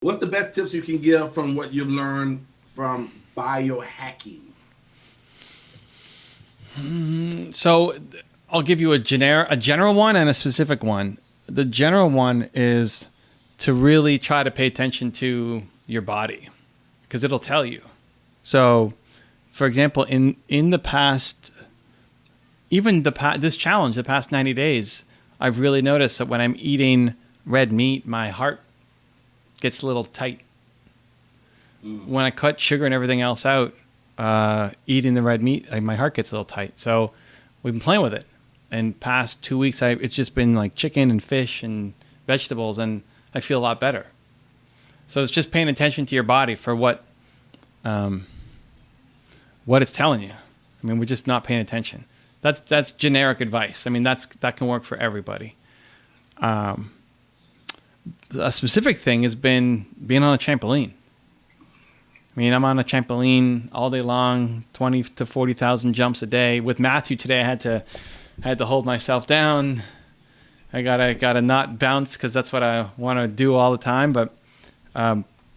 What's the best tips you can give from what you've learned from biohacking? So I'll give you a general one and a specific one. The general one is to really try to pay attention to your body because it'll tell you. So, for example, in the past, even this challenge, the past 90 days, I've really noticed that when I'm eating red meat, my heart gets a little tight. When I cut sugar and everything else out, eating the red meat, my heart gets a little tight. So we've been playing with it. And past 2 weeks, it's just been like chicken and fish and vegetables, and I feel a lot better. So it's just paying attention to your body for what it's telling you. I mean, we're just not paying attention. That's generic advice. I mean, that can work for everybody. A specific thing has been being on a trampoline. I mean, I'm on a trampoline all day long, 20 to 40,000 jumps a day. With Matthew today, I had to hold myself down. I gotta not bounce because that's what I want to do all the time. But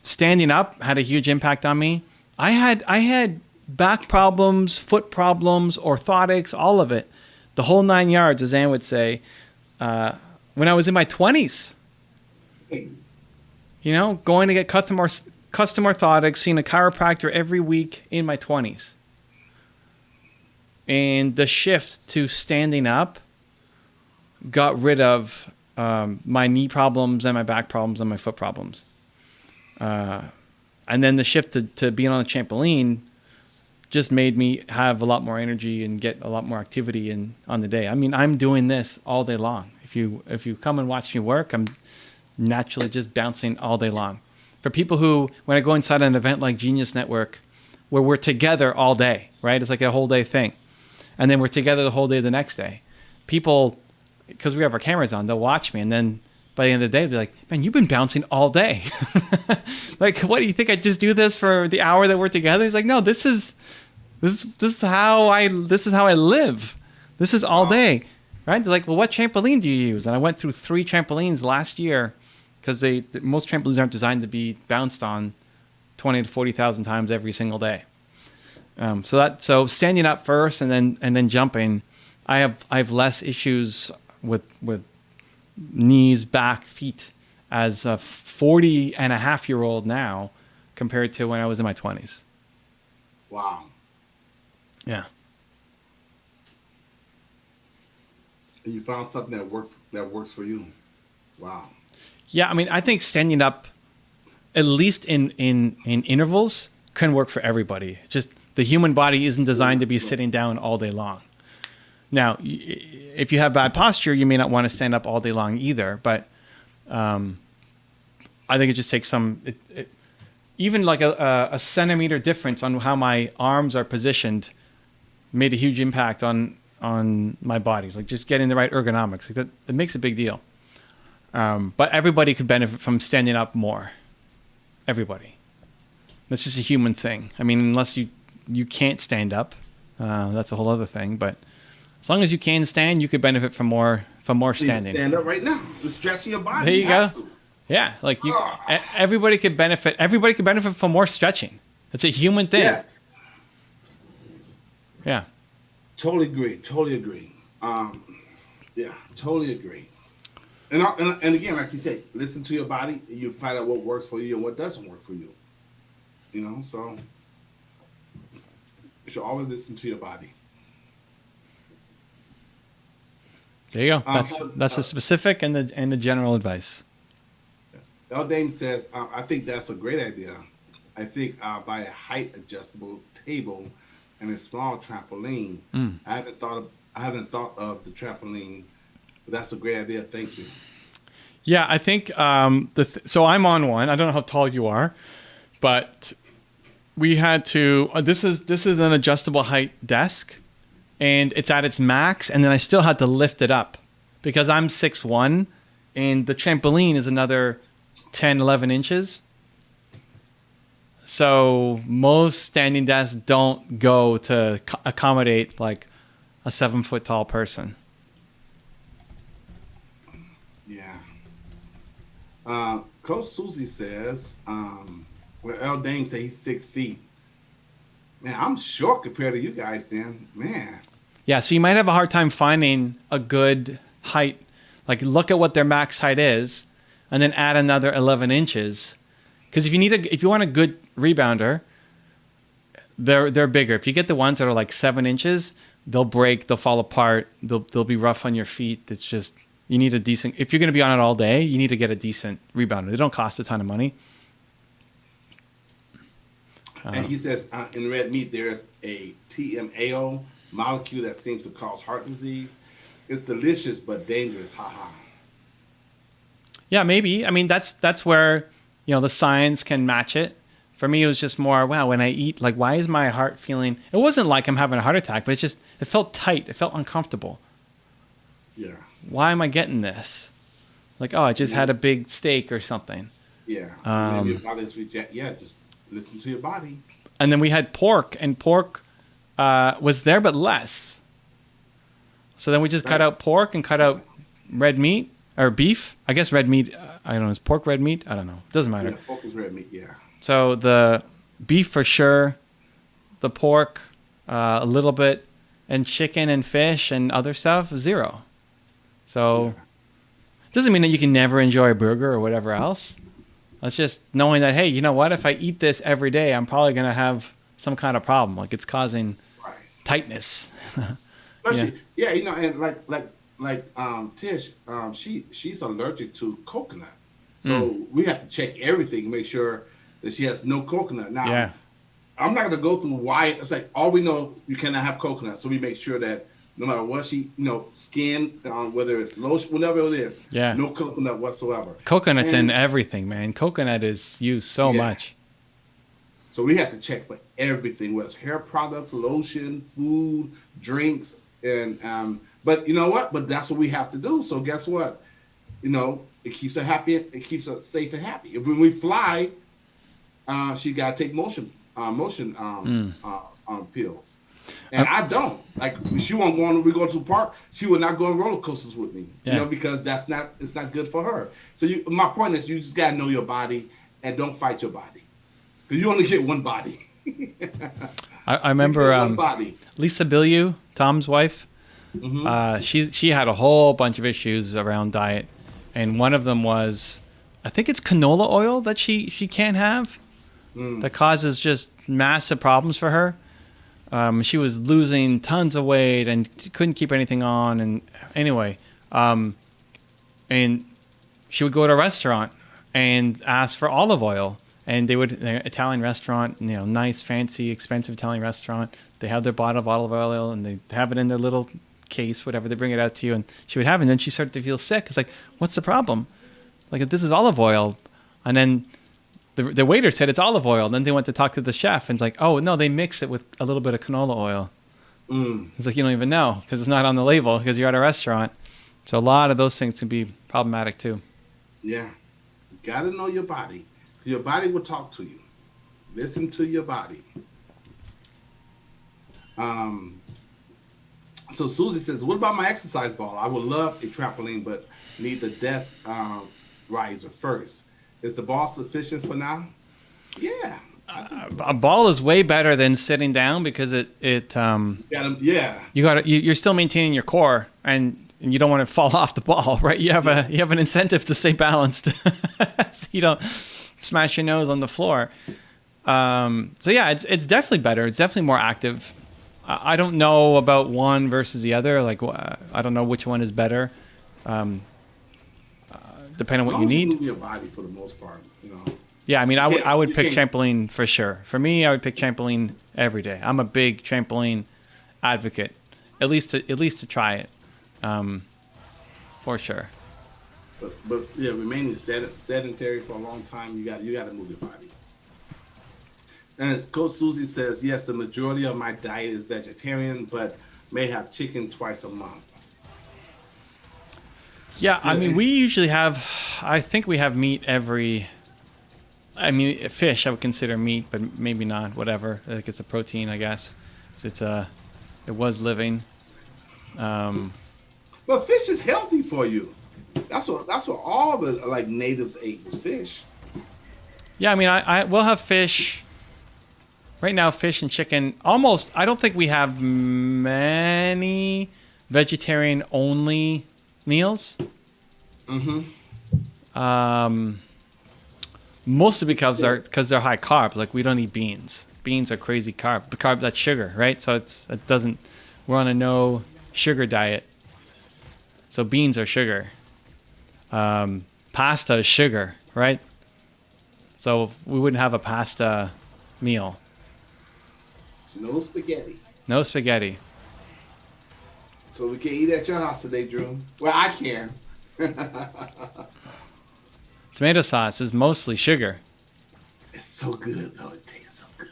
standing up had a huge impact on me. I had back problems, foot problems, orthotics, all of it, the whole 9 yards, as Ann would say, when I was in my 20s. You know, going to get custom orthotics, seeing a chiropractor every week in my 20s. And the shift to standing up got rid of my knee problems and my back problems and my foot problems. And then the shift to being on the trampoline just made me have a lot more energy and get a lot more activity on the day. I mean, I'm doing this all day long. If you come and watch me work, I'm naturally just bouncing all day long. For people who, when I go inside an event like Genius Network, where we're together all day, right? It's like a whole day thing. And then we're together the whole day the next day. People, because we have our cameras on, they'll watch me. And then by the end of the day, they'll be like, man, you've been bouncing all day. Like, what do you think? I just do this for the hour that we're together? He's like, no, this is how I live. This is all day, right? They're like, well, what trampoline do you use? And I went through 3 trampolines last year because most trampolines aren't designed to be bounced on 20 to 40,000 times every single day. So standing up first and then jumping, I have less issues with knees, back, feet as a 40-and-a-half-year-old now compared to when I was in my 20s. Wow. Yeah. And you found something that works for you. Wow. Yeah, I mean, I think standing up, at least in intervals, can work for everybody. Just the human body isn't designed to be sitting down all day long. Now, if you have bad posture, you may not want to stand up all day long either. But I think it just takes even like a centimeter difference on how my arms are positioned made a huge impact on my body. Like just getting the right ergonomics, like that, it makes a big deal. But everybody could benefit from standing up more. Everybody. That's just a human thing. I mean, unless you can't stand up, that's a whole other thing. But as long as you can stand, you could benefit from more standing. Stand up right now. Just stretching your body. There you go. Yeah, like everybody could benefit. Everybody could benefit from more stretching. It's a human thing. Yes. Yeah. Totally agree. Yeah, totally agree. And again, like you said, listen to your body. You find out what works for you and what doesn't work for you. You know, so you should always listen to your body. There you go. That's the specific and the general advice. El Dame says, I think that's a great idea. I think I'll buy a height adjustable table and a small trampoline. I haven't thought of the trampoline, but that's a great idea. Thank you. Yeah, I think so. I'm on one. I don't know how tall you are, but we had to. This is an adjustable height desk, and it's at its max. And then I still had to lift it up because I'm 6'1", and the trampoline is another 10, 11 inches. So most standing desks don't go to accommodate like a 7-foot tall person. Yeah. Coach Susie says, well, El Dame say he's 6 feet. Man, I'm short compared to you guys. Then, man. Yeah, so you might have a hard time finding a good height. Like, look at what their max height is, and then add another 11 inches. Because if you want a good rebounder, they're bigger. If you get the ones that are like 7 inches, they'll break, they'll fall apart, they'll be rough on your feet. It's just, you need a decent. If you're going to be on it all day, you need to get a decent rebounder. They don't cost a ton of money. And he says in red meat there's a TMAO molecule that seems to cause heart disease. It's delicious but dangerous. Ha ha. Yeah, maybe. I mean, that's where, the science can match it. For me, it was just more, wow, when I eat, like, why is my heart feeling... It wasn't like I'm having a heart attack, but it felt tight. It felt uncomfortable. Yeah. Why am I getting this? Like, oh, I just had a big steak or something. Yeah. Maybe your body's just listen to your body. And then we had pork, and pork was there, but less. So then we just cut out pork and cut out red meat, or beef. I guess red meat, I don't know, is pork red meat? I don't know. It doesn't matter. Yeah, pork is red meat, yeah. So the beef for sure, the pork a little bit, and chicken and fish and other stuff, 0. So it doesn't mean that you can never enjoy a burger or whatever else. It's just knowing that, hey, you know what? If I eat this every day, I'm probably going to have some kind of problem. Like, it's causing tightness. Yeah, and like Tish, she's allergic to coconut. So we have to check everything, make sure that she has no coconut. Now, I'm not going to go through why. It's like, all we know, you cannot have coconut. So we make sure that no matter what she, skin, whether it's lotion, whatever it is, no coconut whatsoever. Coconut's in everything, man. Coconut is used so much. So we have to check for everything, whether it's hair products, lotion, food, drinks, and but you know what? But that's what we have to do. So guess what? It keeps her happy. It keeps her safe and happy. If when we fly, she got to take motion pills. And I don't. Like, she won't go on. We go to the park. She will not go on roller coasters with me. Because it's not good for her. So my point is, you just gotta know your body and don't fight your body, because you only get one body. I remember one body. Lisa Bilyeu, Tom's wife. Mm-hmm. She had a whole bunch of issues around diet, and one of them was, I think it's canola oil that she can't have, that causes just massive problems for her. She was losing tons of weight and couldn't keep anything on. And anyway, and she would go to a restaurant and ask for olive oil. And Italian restaurant, nice, fancy, expensive Italian restaurant. They have their bottle of olive oil and they have it in their little case, whatever. They bring it out to you, and she would have it. And then she started to feel sick. It's like, what's the problem? Like, if this is olive oil. And then the waiter said it's olive oil. Then they went to talk to the chef, and it's like, oh, no, they mix it with a little bit of canola oil. It's like, you don't even know because it's not on the label because you're at a restaurant. So a lot of those things can be problematic too. Yeah. You got to know your body. Your body will talk to you. Listen to your body. So Susie says, what about my exercise ball? I would love a trampoline, but need the desk riser first. Is the ball sufficient for now? Yeah. A ball is way better than sitting down because you're still maintaining your core, and you don't want to fall off the ball, right? You have an incentive to stay balanced, so you don't smash your nose on the floor. So yeah, it's definitely better. It's definitely more active. I don't know about one versus the other. Like, I don't know which one is better. Depending on what you need. Move your body for the most part, Yeah, I mean, I would pick trampoline for sure. For me, I would pick trampoline every day. I'm a big trampoline advocate, at least to try it, for sure. But remaining sedentary for a long time, you got to move your body. And Coach Susie says, yes, the majority of my diet is vegetarian, but may have chicken twice a month. Yeah, I mean, we usually have, I think we have meat fish I would consider meat, but maybe not, whatever. I think it's a protein, I guess. It was living. But fish is healthy for you. That's what all the like natives ate was fish. Yeah, I mean, I will have fish. Right now, fish and chicken. Almost, I don't think we have many vegetarian only meals. Mostly because they're high carb. Like we don't eat beans. Beans are crazy carb. The carb, that's sugar, right? So it doesn't. We're on a no sugar diet. So beans are sugar. Pasta is sugar, right? So we wouldn't have a pasta meal. No spaghetti. No spaghetti. So we can eat at your house today, Drew. Well, I can. Tomato sauce is mostly sugar. It's so good, though. It tastes so good.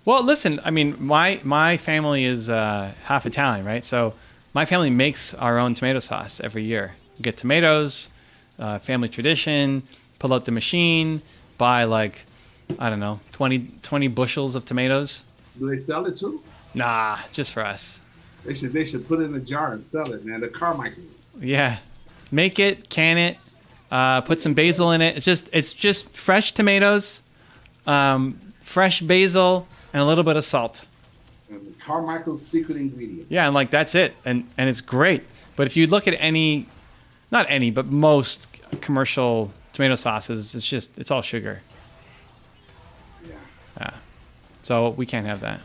Well, listen, I mean, my family is half Italian, right? So my family makes our own tomato sauce every year. We get tomatoes, family tradition, pull out the machine, buy like, I don't know, 20 bushels of tomatoes. Do they sell it too? Nah, just for us. They should put it in a jar and sell it, man. The Carmichaels. Yeah. Make it, can it, put some basil in it. It's just fresh tomatoes, fresh basil, and a little bit of salt. And the Carmichael's secret ingredient. Yeah, and like that's it. And it's great. But if you look at not any, but most commercial tomato sauces, it's all sugar. Yeah. Yeah. So we can't have that.